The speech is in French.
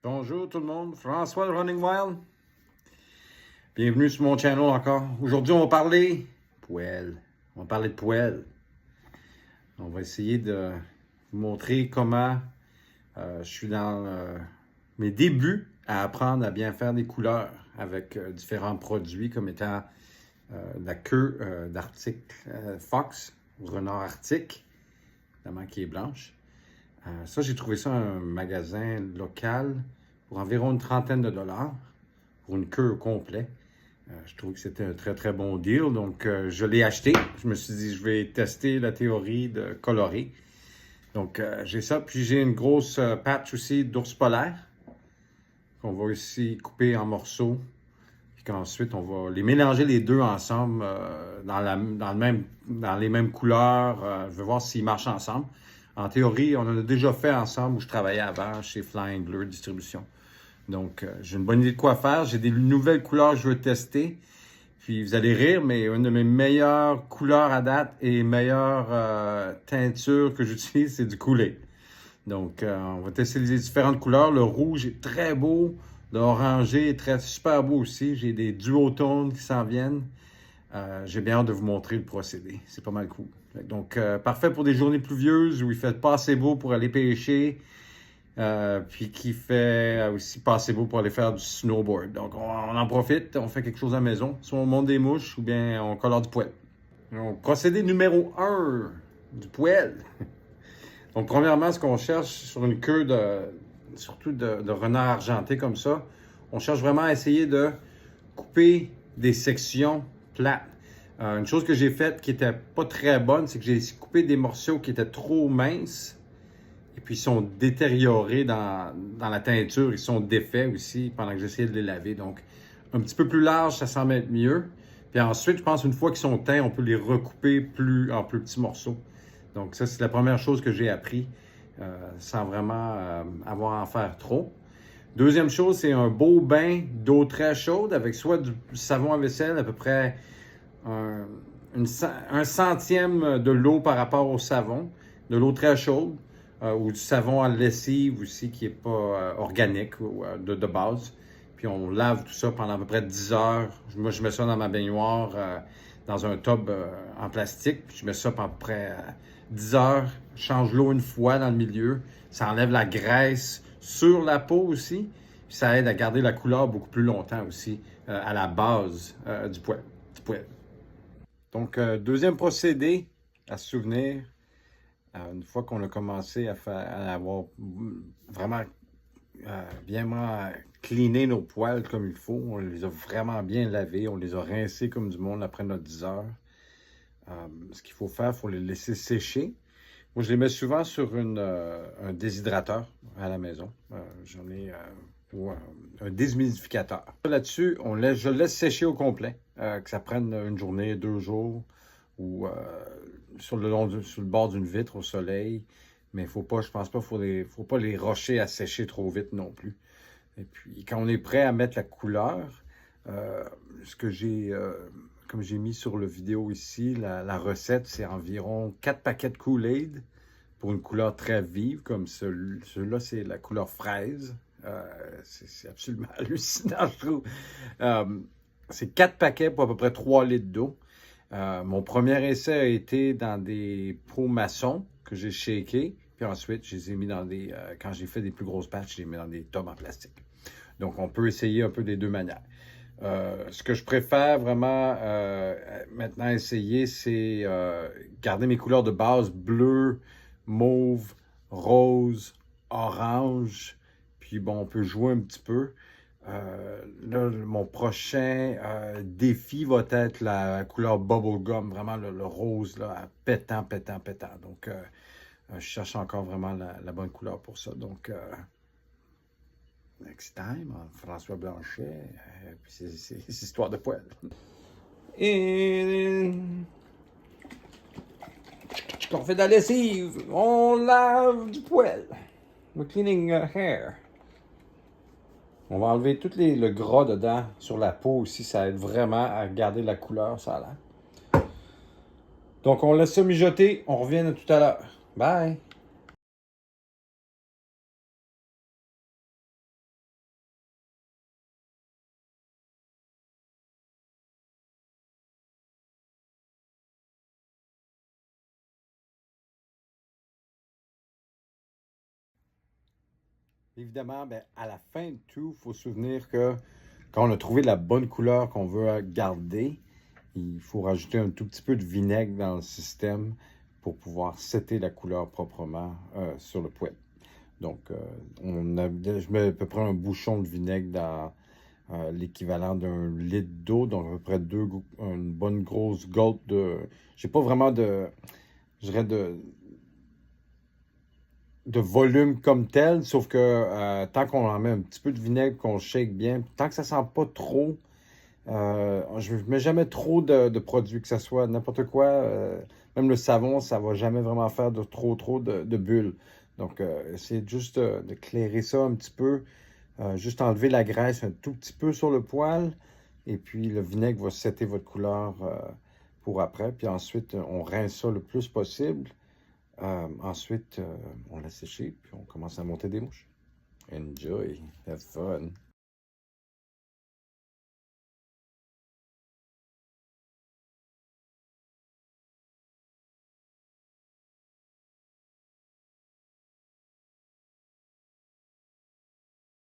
Bonjour tout le monde, François de Running Wild. Bienvenue sur mon channel encore. Aujourd'hui, on va parler poêle. On va parler de poêle. On va essayer de vous montrer comment je suis dans mes débuts à apprendre à bien faire des couleurs avec différents produits comme étant la queue d'Arctic Fox, renard arctique, évidemment qui est blanche. Ça, j'ai trouvé ça à un magasin local pour environ une trentaine de dollars pour une queue au complet. Je trouve que c'était un très très bon deal, donc je l'ai acheté. Je me suis dit, je vais tester la théorie de colorer. Donc j'ai ça, puis j'ai une grosse patch aussi d'ours polaire qu'on va aussi couper en morceaux. Puis qu'ensuite, on va les mélanger les deux ensemble dans les mêmes couleurs. Je vais voir s'ils marchent ensemble. En théorie, on en a déjà fait ensemble où je travaillais avant chez Flying Blur Distribution. Donc, j'ai une bonne idée de quoi faire. J'ai des nouvelles couleurs que je veux tester. Puis, vous allez rire, mais une de mes meilleures couleurs à date et meilleures teintures que j'utilise, c'est du Kool-Aid. Donc, on va tester les différentes couleurs. Le rouge est très beau. L'orangé est super beau aussi. J'ai des duotones qui s'en viennent. J'ai bien hâte de vous montrer le procédé. C'est pas mal cool. Donc, parfait pour des journées pluvieuses où il fait pas assez beau pour aller pêcher. Puis qui fait aussi pas assez beau pour aller faire du snowboard. Donc, on en profite. On fait quelque chose à la maison. Soit on monte des mouches ou bien on colore du poêle. Donc, procédé numéro 1 du poêle. Donc, premièrement, ce qu'on cherche sur une queue surtout de renard argenté comme ça, on cherche vraiment à essayer de couper des sections plates. Une chose que j'ai faite qui était pas très bonne, c'est que j'ai coupé des morceaux qui étaient trop minces et puis ils sont détériorés dans la teinture, ils sont défaits aussi pendant que j'essayais de les laver. Donc, un petit peu plus large, ça semble être mieux. Puis ensuite, je pense une fois qu'ils sont teints, on peut les recouper en plus petits morceaux. Donc ça, c'est la première chose que j'ai appris sans vraiment avoir à en faire trop. Deuxième chose, c'est un beau bain d'eau très chaude avec soit du savon à vaisselle, à peu près un centième de l'eau par rapport au savon, de l'eau très chaude, ou du savon à lessive aussi qui n'est pas organique ou de base. Puis on lave tout ça pendant à peu près 10 heures. Moi, je mets ça dans ma baignoire, dans un tub en plastique. Puis je mets ça pendant à peu près 10 heures. Je change l'eau une fois dans le milieu. Ça enlève la graisse sur la peau aussi. Puis ça aide à garder la couleur beaucoup plus longtemps aussi à la base du poêle. Donc, deuxième procédé à se souvenir, une fois qu'on a commencé à avoir vraiment bien cleané nos poêles comme il faut, on les a vraiment bien lavés, on les a rincés comme du monde après notre 10 heures. Ce qu'il faut faire, il faut les laisser sécher. Moi, je les mets souvent sur un déshydrateur à la maison. J'en ai ou un déshumidificateur. Là-dessus, je le laisse sécher au complet, que ça prenne une journée, 2 jours, ou sur le bord d'une vitre au soleil. Mais je pense pas, faut pas les rusher à sécher trop vite non plus. Et puis, quand on est prêt à mettre la couleur, ce que comme j'ai mis sur le vidéo ici, la recette, c'est environ 4 paquets de Kool-Aid pour une couleur très vive, comme celui-là, c'est la couleur fraise. C'est absolument hallucinant, je trouve. C'est 4 paquets pour à peu près 3 litres d'eau. Mon premier essai a été dans des pots maçons que j'ai shakés. Puis ensuite, je les ai mis quand j'ai fait des plus grosses batches, je les ai mis dans des tubs en plastique. Donc, on peut essayer un peu des deux manières. Ce que je préfère vraiment maintenant essayer, c'est garder mes couleurs de base bleu, mauve, rose, orange. Puis bon, on peut jouer un petit peu. Là, mon prochain défi va être la couleur bubblegum, vraiment le rose là, pétant. Donc, je cherche encore vraiment la bonne couleur pour ça. Donc, next time, François Blanchet, puis c'est histoire de poêle. Et on fait de la lessive, on lave du poêle. We're cleaning hair. On va enlever tout le gras dedans sur la peau aussi. Ça aide vraiment à garder la couleur, ça a l'air. Donc, on laisse ça mijoter. On revient à tout à l'heure. Bye! Évidemment, ben, à la fin de tout, il faut se souvenir que quand on a trouvé la bonne couleur qu'on veut garder, il faut rajouter un tout petit peu de vinaigre dans le système pour pouvoir setter la couleur proprement sur le poêle. Donc, je mets à peu près un bouchon de vinaigre dans l'équivalent d'un litre d'eau, donc à peu près une bonne grosse goutte de... J'ai pas vraiment je dirais de volume comme tel, sauf que tant qu'on en met un petit peu de vinaigre, qu'on shake bien, tant que ça sent pas trop, je ne mets jamais trop de produits, que ce soit n'importe quoi, même le savon, ça va jamais vraiment faire de trop de bulles. Donc, essayez juste de clairer ça un petit peu, juste enlever la graisse un tout petit peu sur le poêle, et puis le vinaigre va setter votre couleur pour après. Puis ensuite, on rince ça le plus possible. Ensuite, on laisse sécher, puis on commence à monter des mouches. Enjoy, have fun.